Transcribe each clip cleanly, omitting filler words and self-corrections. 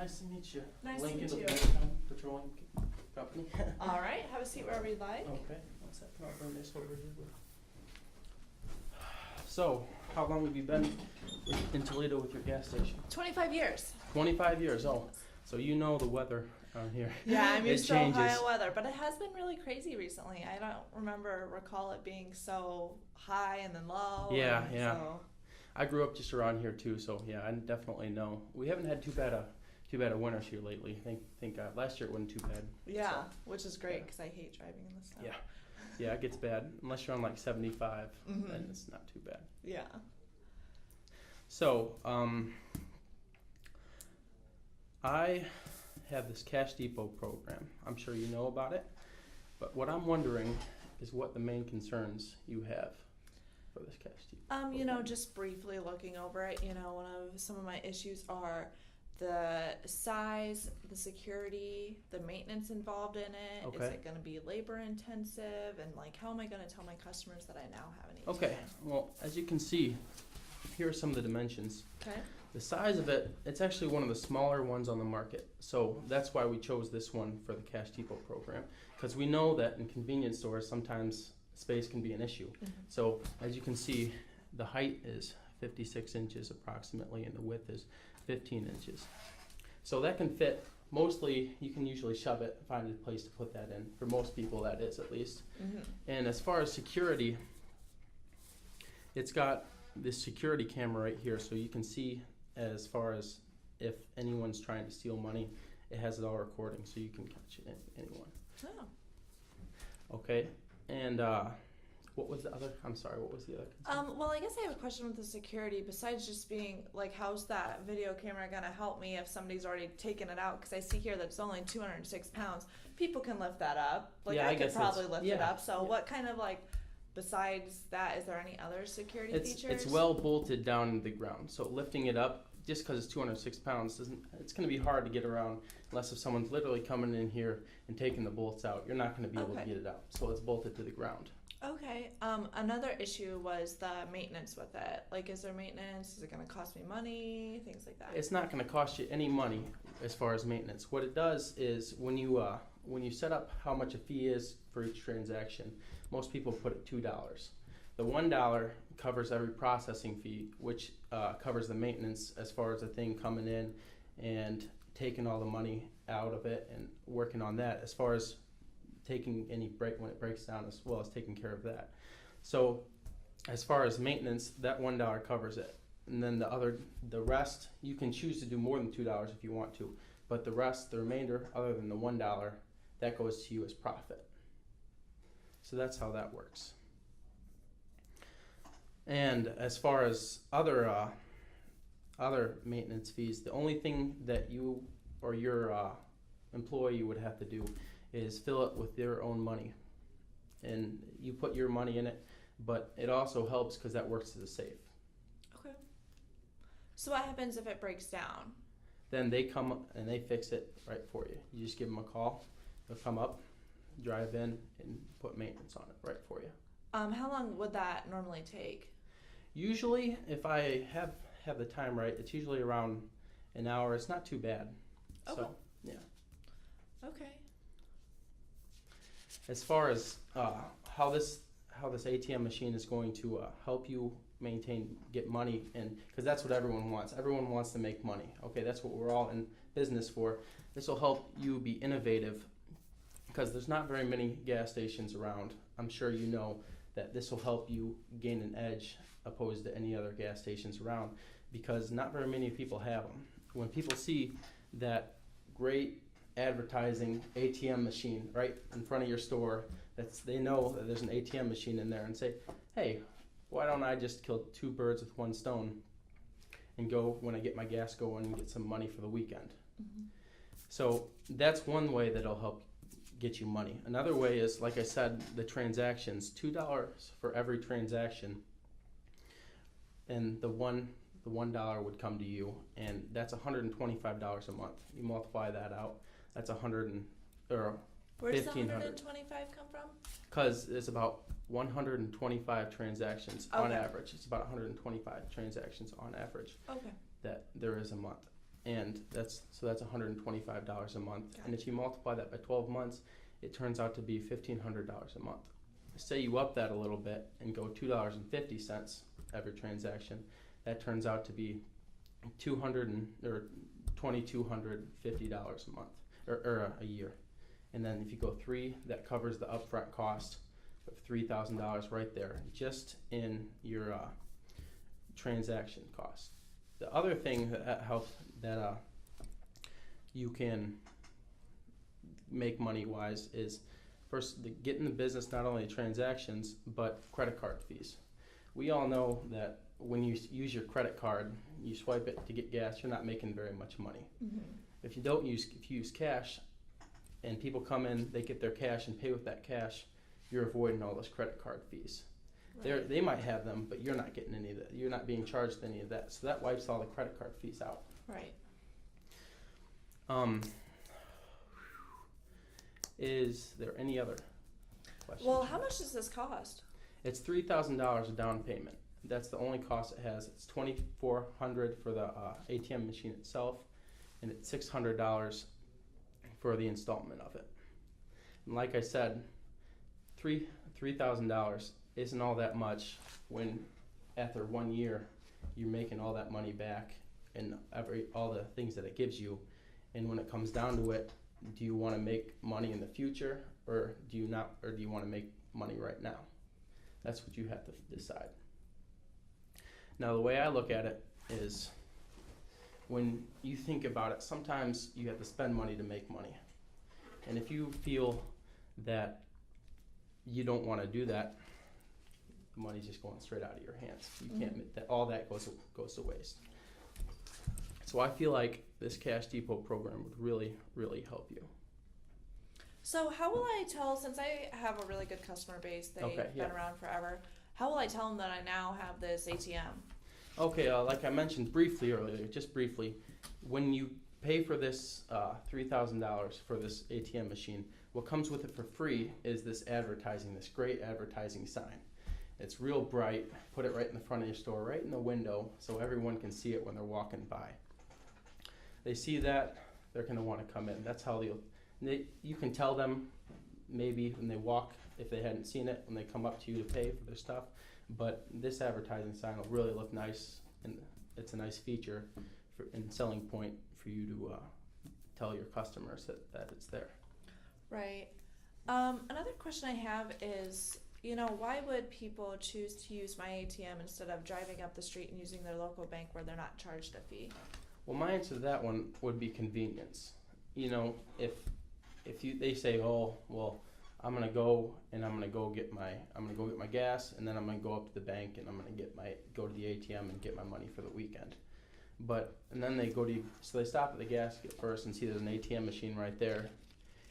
Nice to meet you. Nice to Lincoln meet you. of Lincoln Petroleum Company. All right, have a seat wherever you'd like. Okay, one second, I'll bring this over here. So, how long have you been in Toledo with your gas station? 25 years. 25 years, oh. So you know the weather around here. Yeah, I'm It used to Ohio changes. weather, but it has been really crazy recently. I don't recall it being so high and then low. Yeah, and yeah. So. I grew up just around here too, so yeah, I definitely know. We haven't had too bad a winters here lately. Thank God. Last year it wasn't too bad. Yeah, So, which is great yeah. because I hate driving in this stuff. Yeah. Yeah, it gets bad. Unless you're on like 75, Mhm. then it's not too bad. Yeah. So, I have this Cash Depot program. I'm sure you know about it. But what I'm wondering is what the main concerns you have for this Cash Depot. You know, just briefly looking over it, you know, some of my issues are the size, the security, the maintenance involved in it. Okay. Is it going to be labor intensive? And like, how am I going to tell my customers that I now have an ATM? Okay, well, as you can see, here are some of the dimensions. Okay. The size of it, it's actually one of the smaller ones on the market. So that's why we chose this one for the Cash Depot program. Because we know that in convenience stores, sometimes space can be an issue. Mm-hmm. So as you can see, the height is 56 inches approximately, and the width is 15 inches. So that can fit, mostly you can usually shove it, find a place to put that in. For most people that is at least. Mm-hmm. And as far as security, it's got this security camera right here, so you can see as far as if anyone's trying to steal money, it has it all recording, so you can catch anyone. Oh. Okay, and what was the other? I'm sorry, what was the other concern? Well, I guess I have a question with the security. Besides just being like, how's that video camera gonna help me if somebody's already taken it out? Because I see here that it's only 206 pounds. People can lift that up. Like Yeah, I I could guess probably it's- lift it yeah, up. So yeah. what kind of like, besides that, is there any other security features? It's well bolted down into the ground, so lifting it up, just because it's 206 pounds, it's going to be hard to get around unless if someone's literally coming in here and taking the bolts out. You're not going to be able to Okay. get it out, so it's bolted to the ground. Okay. Another issue was the maintenance with it. Like, is there maintenance? Is it going to cost me money? Things like that. It's not going to cost you any money as far as maintenance. What it does is when you set up how much a fee is for each transaction, most people put it $2. The $1 covers every processing fee, which covers the maintenance as far as the thing coming in and taking all the money out of it and working on that, as far as taking any break when it breaks down, as well as taking care of that. So as far as maintenance, that $1 covers it. And then the rest, you can choose to do more than $2 if you want to, but the remainder, other than the $1, that goes to you as profit. So that's how that works. And as far as other maintenance fees, the only thing that you or your employee would have to do is fill it with their own money, and you put your money in it, but it also helps because that works as a safe. Okay. So what happens if it breaks down? Then they come up and they fix it right for you. You just give them a call, they'll come up, drive in, and put maintenance on it right for you. How long would that normally take? Usually, if I have the time right, it's usually around an hour. It's not too bad. Okay. So, yeah. Okay. As far as how this ATM machine is going to help you get money, and because that's what everyone wants. Everyone wants to make money. Okay, that's what we're all in business for. This will help you be innovative, because there's not very many gas stations around. I'm sure you know that this will help you gain an edge opposed to any other gas stations around, because not very many people have them. When people see that great advertising ATM machine right in front of your store, they know that there's an ATM machine in there, and say, hey, why don't I just kill two birds with one stone and go when I get my gas going and get some money for the weekend. Mm-hmm. So that's one way that'll help get you money. Another way is, like I said, the transactions, $2 for every transaction, and the $1 would come to you, and that's $125 a month. You multiply that out, that's Where does the 1,500. $125 come from? Because it's about 125 transactions on Okay. average. It's about 125 transactions on average Okay. that there is a month. and that's $125 a month. Got And if you multiply that by 12 months, it turns out to be $1,500 a month. Say you up that a little bit and go $2.50 every transaction, that turns out to be $2,250 a month or a year. And then if you go 3, that covers the upfront cost of $3,000 right there, just in your transaction cost. The other thing that helps that you can make money wise is first get in the business, not only transactions but credit card fees. We all know that when you use your credit card, you swipe it to get gas, you're not making very much money. Mm-hmm. If you use cash and people come in, they get their cash and pay with that cash, you're avoiding all those credit card fees. Right. They might have them, but you're not getting any of that. You're not being charged any of that. So that wipes all the credit card fees out. Right. Is there any other questions? Well, how much does this cost? It's $3,000 a down payment. That's the only cost it has. It's $2,400 for the ATM machine itself, and it's $600 for the installment of it. And like I said, $3,000 isn't all that much when after 1 year you're making all that money back and all the things that it gives you. And when it comes down to it, do you want to make money in the future or do you not, or do you want to make money right now? That's what you have to decide. Now the way I look at it is when you think about it, sometimes you have to spend money to make money. And if you feel that you don't want to do that, the money's just going straight out of your hands. You can't, that all that goes to waste. So I feel like this Cash Depot program would really, really help you. So how will I tell, since I have a really good customer base, they've been around forever, how will I tell them that I now have this ATM? Okay, like I mentioned briefly earlier, just briefly, when you pay for this $3,000 for this ATM machine, what comes with it for free is this advertising, this great advertising sign. It's real bright, put it right in the front of your store, right in the window, so everyone can see it when they're walking by. They see that, they're going to want to come in. That's how you can tell them maybe when they walk, if they hadn't seen it, when they come up to you to pay for their stuff. But this advertising sign will really look nice, and it's a nice feature and selling point for you to tell your customers that it's there. Right. Another question I have is, why would people choose to use my ATM instead of driving up the street and using their local bank where they're not charged a fee? Well, my answer to that one would be convenience. If they say, oh, well, I'm gonna go get my gas, and then I'm gonna go up to the bank and I'm gonna go to the ATM and get my money for the weekend. And then so they stop at the gas first and see there's an ATM machine right there.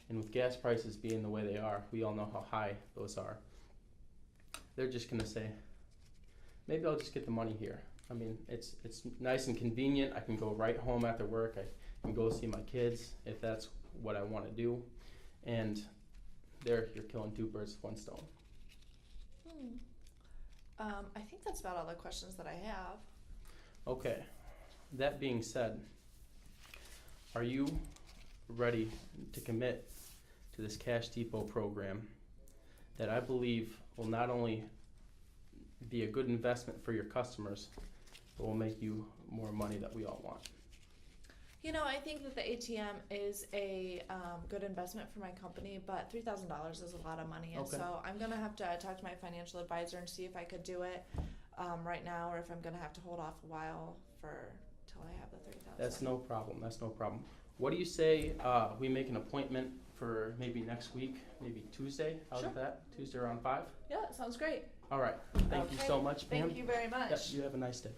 And with gas prices being the way they are, we all know how high those are. They're just gonna say, maybe I'll just get the money here. I mean, it's nice and convenient. I can go right home after work. I can go see my kids if that's what I want to do. And you're killing 2 birds with 1 stone. I think that's about all the questions that I have. Okay. That being said, are you ready to commit to this Cash Depot program that I believe will not only be a good investment for your customers, but will make you more money that we all want? I think that the ATM is a good investment for my company, but $3,000 is a lot of money, and so I'm going to have to talk to my financial advisor and see if I could do it right now, or if I'm going to have to hold off a while till I have the $3,000. That's no problem. What do you say we make an appointment for maybe next week, maybe Tuesday? How's that? Tuesday around 5? Yeah, that sounds great. All right. Thank you so much, Pam. Thank you very much. Yep, you have a nice day.